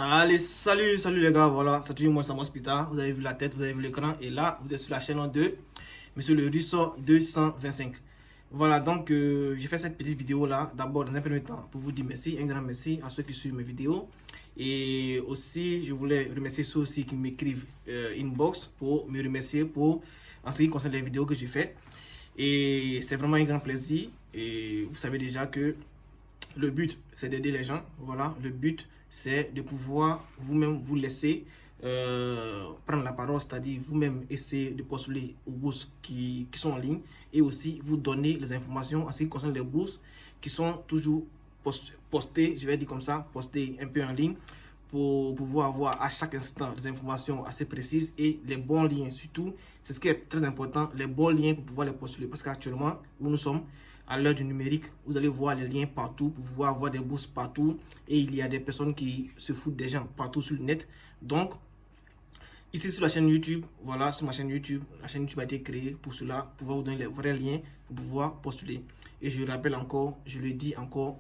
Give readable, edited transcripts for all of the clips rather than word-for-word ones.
Allez, salut les gars, voilà, c'est toujours moi, Samuel Spita. Vous avez vu la tête, vous avez vu l'écran, et là, vous êtes sur la chaîne 2, Monsieur le Russo 225. Voilà, donc j'ai fait cette petite vidéo là, d'abord dans un premier temps, pour vous dire merci, un grand merci à ceux qui suivent mes vidéos. Et aussi, je voulais remercier ceux aussi qui m'écrivent inbox pour me remercier pour en ce qui concerne les vidéos que j'ai faites. Et c'est vraiment un grand plaisir. Et vous savez déjà que le but, c'est d'aider les gens. Voilà, le but, c'est de pouvoir vous-même vous laisser prendre la parole, c'est-à-dire vous-même essayer de postuler aux bourses qui sont en ligne et aussi vous donner les informations en ce qui concerne les bourses qui sont toujours postées, je vais dire comme ça, postées un peu en ligne pour pouvoir avoir à chaque instant des informations assez précises et les bons liens surtout. C'est ce qui est très important, les bons liens pour pouvoir les postuler parce qu'actuellement où nous sommes, à l'heure du numérique, vous allez voir les liens partout pour pouvoir avoir des bourses partout et il y a des personnes qui se foutent des gens partout sur le net. Donc, ici sur la chaîne YouTube, voilà, sur ma chaîne YouTube, la chaîne YouTube a été créée pour cela, pour pouvoir vous donner les vrais liens pour pouvoir postuler. Et je rappelle encore, je le dis encore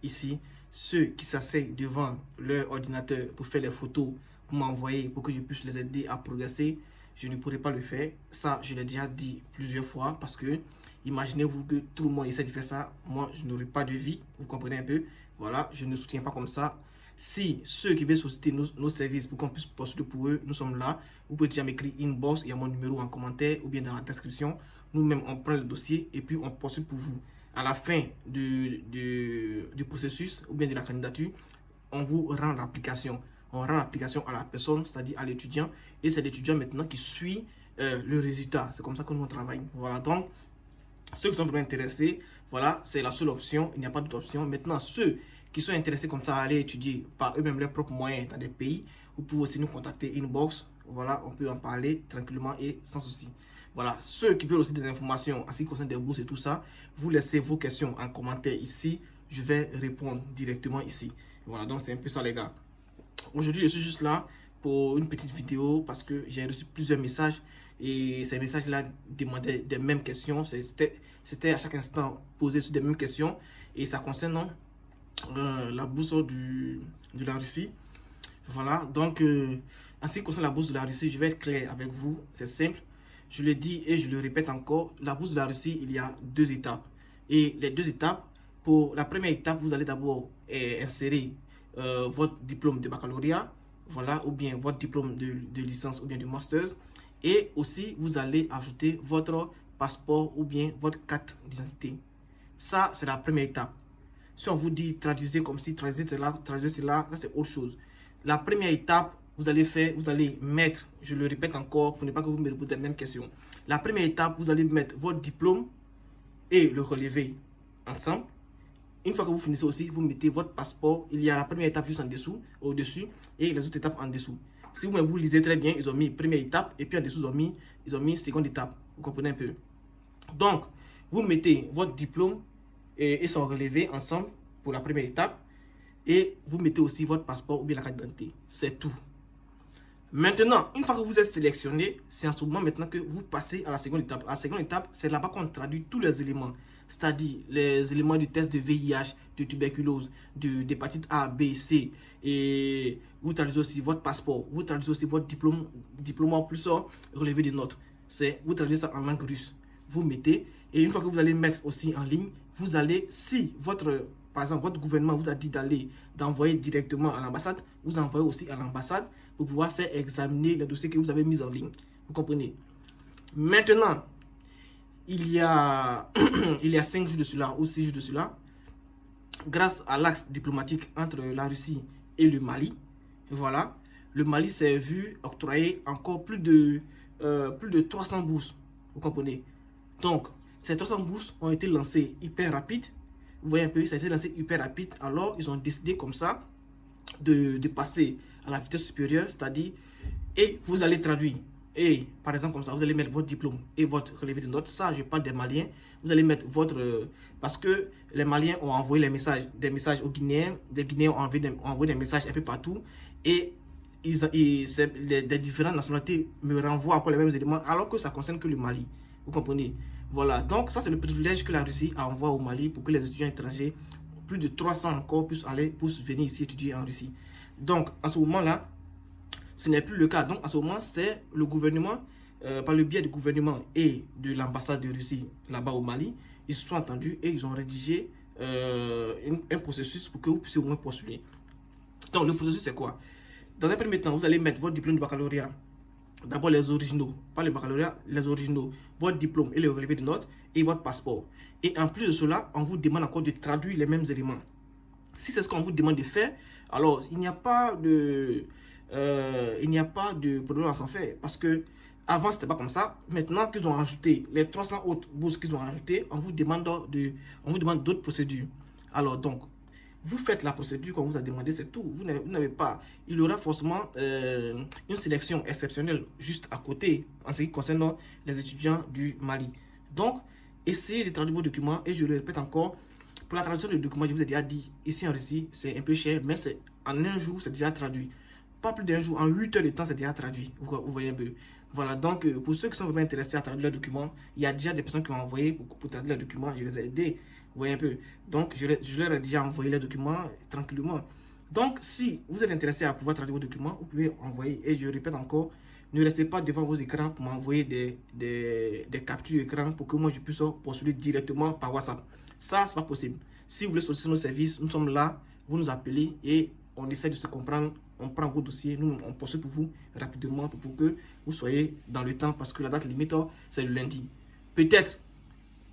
ici, ceux qui s'asseyent devant leur ordinateur pour faire les photos, pour m'envoyer, pour que je puisse les aider à progresser, je ne pourrai pas le faire. Ça, je l'ai déjà dit plusieurs fois parce que imaginez-vous que tout le monde essaie de faire ça. Moi, je n'aurai pas de vie. Vous comprenez un peu? Voilà, je ne soutiens pas comme ça. Si ceux qui veulent solliciter nos services pour qu'on puisse postuler pour eux, nous sommes là. Vous pouvez déjà m'écrire inbox, il y a mon numéro en commentaire ou bien dans la description. Nous-mêmes, on prend le dossier et puis on postule pour vous. À la fin du processus ou bien de la candidature, on vous rend l'application. On rend l'application à la personne, c'est-à-dire à l'étudiant. Et c'est l'étudiant maintenant qui suit le résultat. C'est comme ça que nous travaillons. Voilà, donc ceux qui sont vraiment intéressés, voilà, c'est la seule option. Il n'y a pas d'autre option. Maintenant, ceux qui sont intéressés comme ça à aller étudier par eux-mêmes leurs propres moyens dans des pays, vous pouvez aussi nous contacter inbox. Voilà, on peut en parler tranquillement et sans souci. Voilà, ceux qui veulent aussi des informations en ce qui concerne des bourses et tout ça, vous laissez vos questions en commentaire ici. Je vais répondre directement ici. Voilà, donc c'est un peu ça les gars. Aujourd'hui, je suis juste là pour une petite vidéo parce que j'ai reçu plusieurs messages et ces messages-là demandaient des mêmes questions. C'était à chaque instant posé sur des mêmes questions et ça concerne la bourse de la Russie. Voilà, donc en ce qui concerne la bourse de la Russie, je vais être clair avec vous, c'est simple. Je le dis et je le répète encore, la bourse de la Russie, il y a deux étapes. Et les deux étapes, pour la première étape, vous allez d'abord insérer votre diplôme de baccalauréat, voilà, ou bien votre diplôme de licence ou bien de master. Et aussi, vous allez ajouter votre passeport ou bien votre carte d'identité. Ça, c'est la première étape. Si on vous dit traduisez comme si, traduisez cela, ça c'est autre chose. La première étape, vous allez mettre, je le répète encore pour ne pas que vous me posez les mêmes questions. La première étape, vous allez mettre votre diplôme et le relevé ensemble. Une fois que vous finissez aussi, vous mettez votre passeport. Il y a la première étape juste en dessous, au-dessus, et les autres étapes en dessous. Si vous lisez très bien, ils ont mis première étape, et puis en dessous, ils ont mis seconde étape. Vous comprenez un peu? Donc, vous mettez votre diplôme et son relevé ensemble pour la première étape, et vous mettez aussi votre passeport ou bien la carte d'identité. C'est tout. Maintenant, une fois que vous êtes sélectionné, c'est en ce moment maintenant que vous passez à la seconde étape. La seconde étape, c'est là-bas qu'on traduit tous les éléments, c'est-à-dire les éléments du test de VIH, de tuberculose, d'hépatite A, B, C. Et vous traduisez aussi votre passeport, vous traduisez aussi votre diplôme en plus relevé de notes. Vous traduisez ça en langue russe. Vous mettez, et une fois que vous allez mettre aussi en ligne, vous allez, si par exemple, votre gouvernement vous a dit d'envoyer directement à l'ambassade, vous envoyez aussi à l'ambassade pour pouvoir faire examiner les dossiers que vous avez mis en ligne. Vous comprenez? Maintenant, il y a 5 jours de cela ou 6 jours de cela, grâce à l'axe diplomatique entre la Russie et le Mali, voilà, le Mali s'est vu octroyer encore plus de 300 bourses. Vous comprenez? Donc, ces 300 bourses ont été lancées hyper rapide. Vous voyez un peu, ça a été lancé hyper rapide. Alors, ils ont décidé comme ça de passer à la vitesse supérieure, c'est-à-dire, et vous allez traduire. Et par exemple, comme ça, vous allez mettre votre diplôme et votre relevé de notes. Ça, je parle des Maliens. Vous allez mettre votre... parce que les Maliens ont envoyé des messages aux Guinéens. Les Guinéens ont envoyé des messages un peu partout. Et des différentes nationalités me renvoient encore les mêmes éléments, alors que ça concerne que le Mali. Vous comprenez? Voilà, donc ça c'est le privilège que la Russie envoie au Mali pour que les étudiants étrangers, plus de 300 encore, puissent venir ici étudier en Russie. Donc, en ce moment-là, ce n'est plus le cas. Donc, en ce moment, c'est le gouvernement, par le biais du gouvernement et de l'ambassade de Russie là-bas au Mali, ils se sont entendus et ils ont rédigé un processus pour que vous puissiez au moins postuler. Donc, le processus, c'est quoi? Dans un premier temps, vous allez mettre votre diplôme de baccalauréat. D'abord les originaux, pas le baccalauréat, les originaux, votre diplôme et le relevé de notes et votre passeport. Et en plus de cela, on vous demande encore de traduire les mêmes éléments. Si c'est ce qu'on vous demande de faire, alors il n'y a pas de problème à s'en faire. Parce que avant, c'était pas comme ça. Maintenant qu'ils ont rajouté les 300 autres bourses qu'ils ont rajoutées, on vous demande d'autres procédures. Alors donc, vous faites la procédure qu'on vous a demandé, c'est tout. Vous n'avez pas. Il y aura forcément une sélection exceptionnelle juste à côté en ce qui concerne les étudiants du Mali. Donc, essayez de traduire vos documents et je le répète encore. Pour la traduction des documents, je vous ai déjà dit, ici en Russie, c'est un peu cher, mais en un jour, c'est déjà traduit. Pas plus d'un jour, en 8 heures de temps, c'est déjà traduit. Vous voyez un peu. Voilà, donc pour ceux qui sont vraiment intéressés à traduire leurs documents, il y a déjà des personnes qui ont envoyé pour traduire leurs documents, je les ai aidés. Vous voyez un peu. Donc, je leur ai déjà envoyé les documents tranquillement. Donc, si vous êtes intéressé à pouvoir traduire vos documents, vous pouvez envoyer. Et je répète encore, ne restez pas devant vos écrans pour m'envoyer des captures d'écran pour que moi je puisse postuler directement par WhatsApp. Ça, c'est pas possible. Si vous voulez solliciter nos services, nous sommes là, vous nous appelez et on essaie de se comprendre. On prend vos dossiers, nous on postule pour vous rapidement pour que vous soyez dans le temps parce que la date limite, c'est le lundi. Peut-être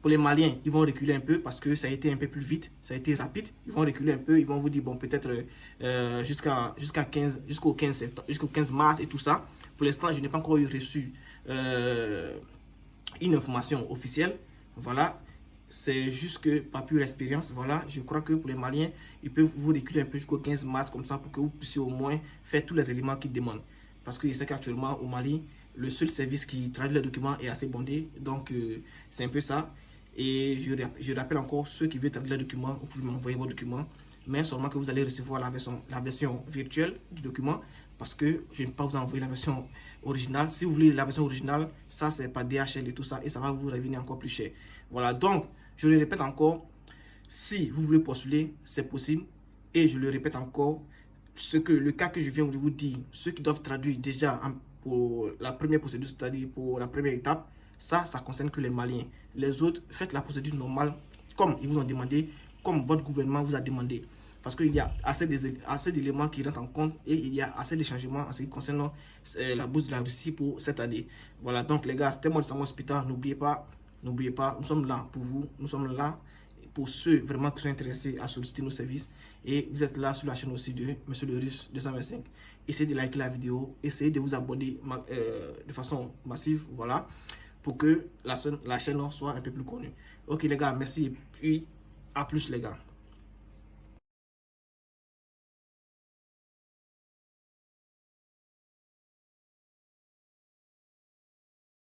pour les Maliens, ils vont reculer un peu parce que ça a été un peu plus vite, ça a été rapide. Ils vont reculer un peu, ils vont vous dire, bon, peut-être jusqu'au 15 septembre, jusqu'au 15 mars et tout ça. Pour l'instant, je n'ai pas encore reçu une information officielle. Voilà. C'est juste que, par pure expérience, voilà, je crois que pour les Maliens, ils peuvent vous reculer un peu jusqu'au 15 mars, comme ça, pour que vous puissiez au moins faire tous les éléments qu'ils demandent. Parce que je sais qu'actuellement, au Mali, le seul service qui traduit les documents est assez bondé. Donc, c'est un peu ça. Et je rappelle encore, ceux qui veulent traduire les documents, vous pouvez m'envoyer vos documents. Mais seulement que vous allez recevoir la version virtuelle du document. Parce que je ne vais pas vous envoyer la version originale. Si vous voulez la version originale, ça, c'est pas DHL et tout ça. Et ça va vous revenir encore plus cher. Voilà, donc, je le répète encore, si vous voulez postuler, c'est possible. Et je le répète encore, le cas que je viens de vous dire, ceux qui doivent traduire déjà pour la première procédure, c'est-à-dire pour la première étape, ça concerne que les Maliens. Les autres, faites la procédure normale, comme ils vous ont demandé, comme votre gouvernement vous a demandé. Parce qu'il y a assez d'éléments qui rentrent en compte et il y a assez de changements en ce qui concerne la bourse de la Russie pour cette année. Voilà, donc les gars, c'était moi de Samo Hospital. N'oubliez pas, nous sommes là pour vous. Nous sommes là pour ceux vraiment qui sont intéressés à solliciter nos services. Et vous êtes là sur la chaîne aussi de Monsieur le Russe 225. Essayez de liker la vidéo, essayez de vous abonner de façon massive, voilà, pour que la chaîne soit un peu plus connue. Ok les gars, merci et puis à plus les gars.